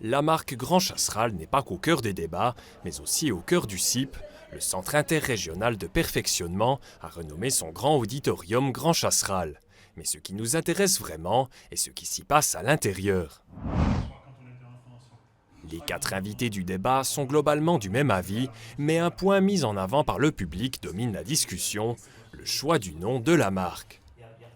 La marque Grand Chasseral n'est pas qu'au cœur des débats, mais aussi au cœur du CIP, le Centre interrégional de perfectionnement a renommé son grand auditorium Grand Chasseral. Mais ce qui nous intéresse vraiment est ce qui s'y passe à l'intérieur. Les 4 invités du débat sont globalement du même avis, mais un point mis en avant par le public domine la discussion, le choix du nom de la marque.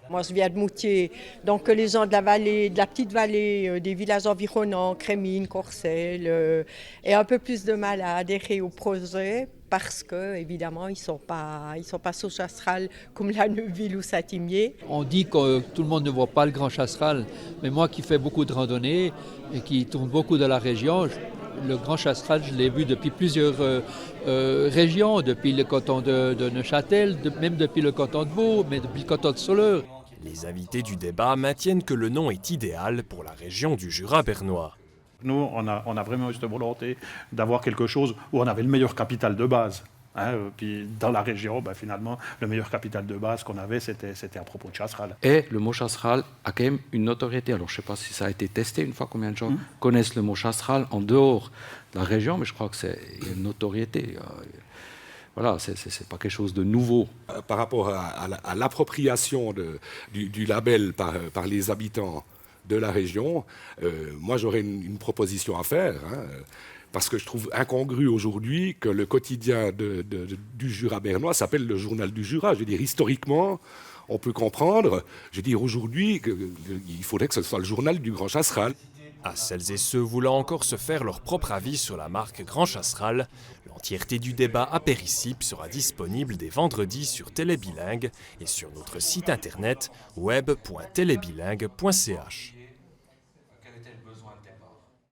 Moi, je viens de Moutier, donc les gens de la vallée, de la petite vallée, des villages environnants, Crémines, Corcelles, aient un peu plus de mal à adhérer au projet parce que, évidemment, ils sont pas sur Chasseral comme la Neuville ou Saint-Imier. On dit que tout le monde ne voit pas le Grand Chasseral, mais moi qui fais beaucoup de randonnées et qui tourne beaucoup dans la région, le Grand Chasseral, je l'ai vu depuis plusieurs régions, depuis le canton de Neuchâtel, même depuis le canton de Vaud, mais depuis le canton de Soleure. Les invités du débat maintiennent que le nom est idéal pour la région du Jura bernois. Nous, on a vraiment eu cette volonté d'avoir quelque chose où on avait le meilleur capital de base. Puis dans la région, finalement, le meilleur capital de base qu'on avait, c'était à propos de Chasseral. Et le mot Chasseral a quand même une notoriété. Alors je ne sais pas si ça a été testé une fois, combien de gens connaissent le mot Chasseral en dehors de la région, mais je crois que c'est une notoriété. Voilà, c'est pas quelque chose de nouveau. Par rapport à l'appropriation du label par les habitants de la région, moi j'aurais une proposition à faire, parce que je trouve incongru aujourd'hui que le quotidien du Jura bernois s'appelle le Journal du Jura. Je veux dire, historiquement, on peut comprendre. Je veux dire, aujourd'hui, il faudrait que ce soit le journal du Grand Chasseral. À celles et ceux voulant encore se faire leur propre avis sur la marque Grand Chasseral, l'entièreté du débat à Péricip sera disponible dès vendredi sur Télébilingue et sur notre site internet web.télébilingue.ch.